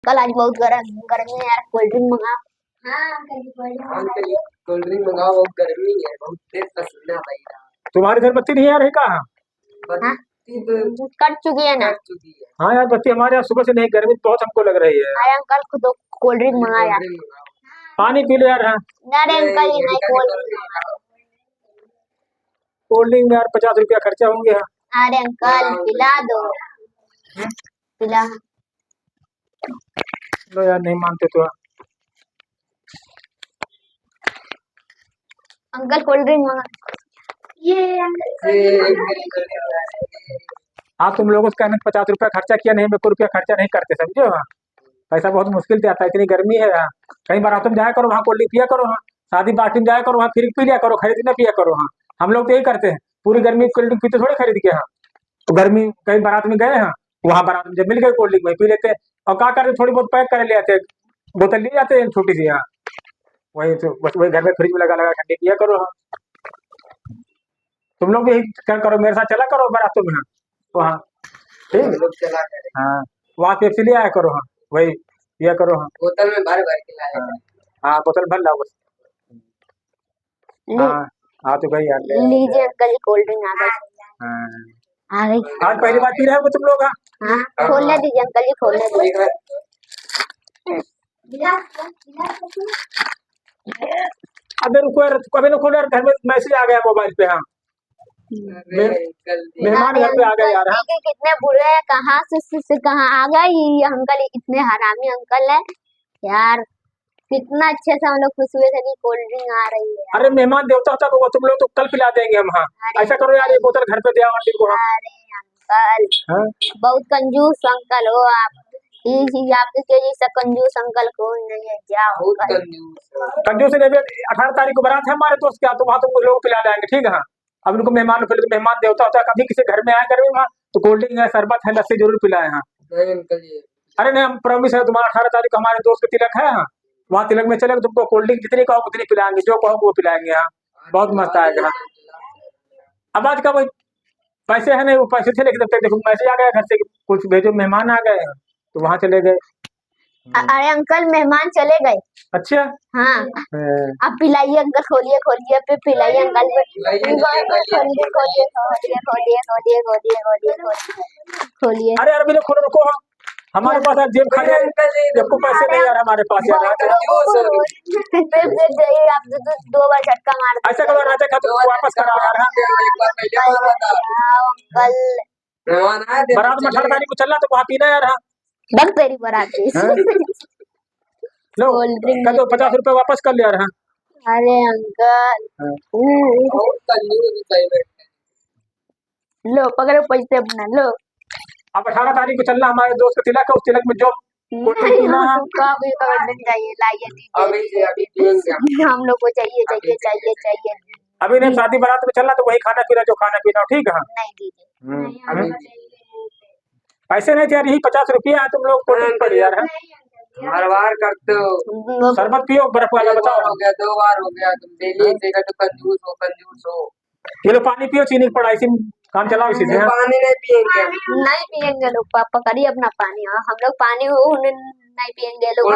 कल आज बहुत गर्मी है यार, कोल्ड ड्रिंक मंगा। कोल्ड ड्रिंक मंगाओ, बहुत गर्मी है, बहुत तेज पसीना भाई। तुम्हारे घर बत्ती नहीं आ रही कहाँ? हाँ? कट चुकी है ना। हाँ यार, बत्ती हमारे यहाँ सुबह से नहीं, गर्मी बहुत हमको लग रही है। अरे अंकल खुद कोल्ड ड्रिंक मंगाया। पानी पी लो यार। हाँ अरे अंकल ये नहीं कोल्ड ड्रिंक। कोल्ड ड्रिंक में यार 50 रुपया खर्चा होंगे। हाँ अरे अंकल पिला दो, पिला। लो यार, नहीं मानते तो। अंकल कोल्ड ड्रिंक मंगा। आप तुम लोगों से कहने 50 रुपया खर्चा किया, नहीं 1 रुपया खर्चा नहीं करते, समझे हो? हाँ, पैसा बहुत मुश्किल से आता है, इतनी गर्मी है। हाँ, कहीं बार तुम जाया करो वहाँ, कोल्ड ड्रिंक पिया करो। हाँ, शादी पार्टी में जाया करो वहाँ, फिर पी लिया करो, खरीद ना पिया करो। हाँ, हम लोग तो यही करते हैं, पूरी गर्मी कोल्ड ड्रिंक पीते थोड़ी खरीद के। हाँ, तो गर्मी कहीं बारात में गए हैं, वहाँ बारात में जब मिल गए कोल्ड ड्रिंक वही पी लेते हैं। और क्या करते, थोड़ी बहुत पैक कर ले आते हैं, बोतल ले जाते हैं छोटी सी। हाँ, वही तो बस, वही घर में फ्रिज में लगा लगा ठंडी पिया करो। हाँ, तुम लोग भी यही क्या करो, मेरे साथ चला करो बारातों में। हाँ, तो हाँ ठीक। हाँ, वहाँ पेप्सी ले आया करो। हाँ, वही पिया करो। हाँ, बोतल में भर भर के लाया। हाँ, बोतल भर लाओ बस। हाँ हाँ, तो गई यार। लीजिए अंकल, कोल्ड ड्रिंक आ गई। हाँ, आ गई। आज पहली बार पी रहे हो तुम लोग? हाँ, हाँ, खोलने दीजिए अंकल जी, खोलने दीजिए। अबे रुको यार, कभी ना खोलो यार, घर में मैसेज आ गया मोबाइल पे। हाँ, मेहमान घर पे आ गए यार। हाँ, कितने बुरे हैं, कहाँ से कहाँ आ गए ये अंकल, इतने हरामी अंकल है यार। कितना अच्छे से हम लोग खुश हुए थे कि कोल्ड ड्रिंक आ रही है। अरे मेहमान देवता होता तो तुम लोग तो कल पिला देंगे हम। हाँ, ऐसा करो यार, ये बोतल घर पे दे आओ आंटी को। अरे अंकल, हाँ, बहुत कंजूस अंकल हो आप। ये आपके जैसा कंजूस अंकल कोई नहीं है। जाओ कंजूस नहीं। 18 तारीख को बारात है हमारे दोस्त क्या, तो वहाँ तुम लोग पिला लाएंगे, ठीक है? हाँ, अब उनको मेहमान को मेहमान देवता होता है, कभी किसी घर में आए गर्मी में तो कोल्ड ड्रिंक है, शरबत है, लस्सी जरूर पिलाए। हाँ, अरे नहीं, हम प्रॉमिस है, तुम्हारा 18 तारीख को हमारे दोस्त का तिलक है। हाँ, वहाँ तिलक में चले, तुमको कोल्ड ड्रिंक जितनी कहो उतनी पिलाएंगे, जो कहो वो पिलाएंगे। हाँ, बहुत मस्त आएगा। हाँ, अब आज का वही पैसे है नहीं, वो पैसे थे, लेकिन तब तक देखो मैसेज आ गया घर से कि कुछ भेजो, मेहमान आ गए हैं, तो वहाँ चले गए। अरे अंकल मेहमान चले गए। अच्छा। हाँ, अब पिलाइए अंकल, खोलिए खोलिए, पे पिलाइए अंकल, खोलिए खोलिए खोलिए खोलिए खोलिए खोलिए खोलिए खोलिए। अरे यार मेरे खोलो, रुको। हाँ, हमारे पास यार जेब खाली है, आपको पैसे नहीं यार हमारे पास यार। आप 2 बार झटका मार। ऐसा करो, रहते खा तो वापस करो यार। अंकल बारात में 18 तारीख को चलना, तो वहाँ पीना यार। हाँ, बस तेरी बारात लो कह दो 50 रुपए वापस कर ले यार। हाँ, अरे अंकल लो पकड़ो पैसे अपना, लो। अब 18 तारीख को चलना, हमारे दोस्त का तिलक है, उस तिलक में जो चाहिए लाइए दीजिए, हम लोग को चाहिए चाहिए चाहिए चाहिए। अभी नहीं, शादी बारात में चलना तो वही खाना पीना जो खाना पीना, ठीक है? नहीं दीजिए, पैसे नहीं थे यार, यही 50 रुपया है, तुम लोग को पड़ यार। हर बार करते हो। शरबत पियो बर्फ वाला, बताओ। 2 बार हो गया, तुम डेली एक तो कंजूस हो। ये लो पानी पियो, चीनी पड़ा, इसी काम चलाओ इसी से। पानी नहीं पियेंगे, नहीं पियेंगे लोग, पापा करिए अपना पानी। हम लोग पानी हो नहीं पियेंगे लोग।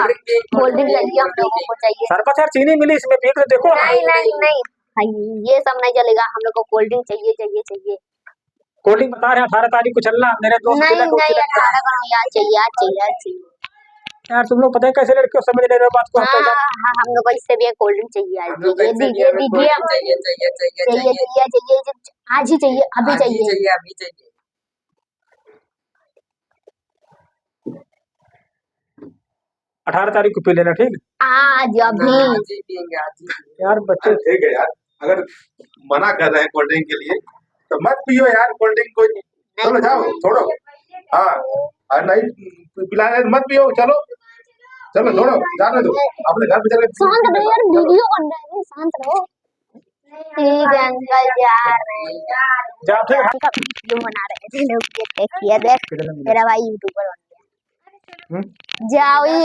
कोल्ड ड्रिंक चाहिए हम लोगों को, चाहिए शरबत यार, चीनी मिली इसमें, पी के देखो। नहीं नहीं नहीं, ये सब नहीं चलेगा, हम लोग को कोल्ड ड्रिंक चाहिए चाहिए चाहिए। कोल्ड ड्रिंक बता रहे हैं 18 तारीख को चलना, मेरे दोस्त नहीं नहीं, 18 को नहीं, आज चाहिए आज चाहिए आज चाहिए। यार तुम लोग पता है कैसे लड़के समझ नहीं रहे बात को। हाँ, हम लोग इससे भी कोल्ड ड्रिंक चाहिए आज, दीजिए दीजिए दीजिए, चाहिए चाहिए चाहिए, आज ही चाहिए, अभी चाहिए अभी चाहिए। 18 तारीख को पी लेना, ठीक? आज अभी यार बच्चे ठीक है यार, अगर मना कर रहे हैं कोल्ड ड्रिंक के लिए तो मत पियो यार कोल्ड ड्रिंक, कोई चलो जाओ छोड़ो। हाँ, और नहीं पिला रहे मत पियो, चलो चलो छोड़ो, जाने दो, अपने घर पे चले। शांत रहो यार, वीडियो बन रहा है, शांत रहो। ठीक है अंकल, जा रहे हैं, जाओ, ठीक है। वीडियो बना रहे थे लोग, देख तेरा भाई यूट्यूबर बन गया। जाओ।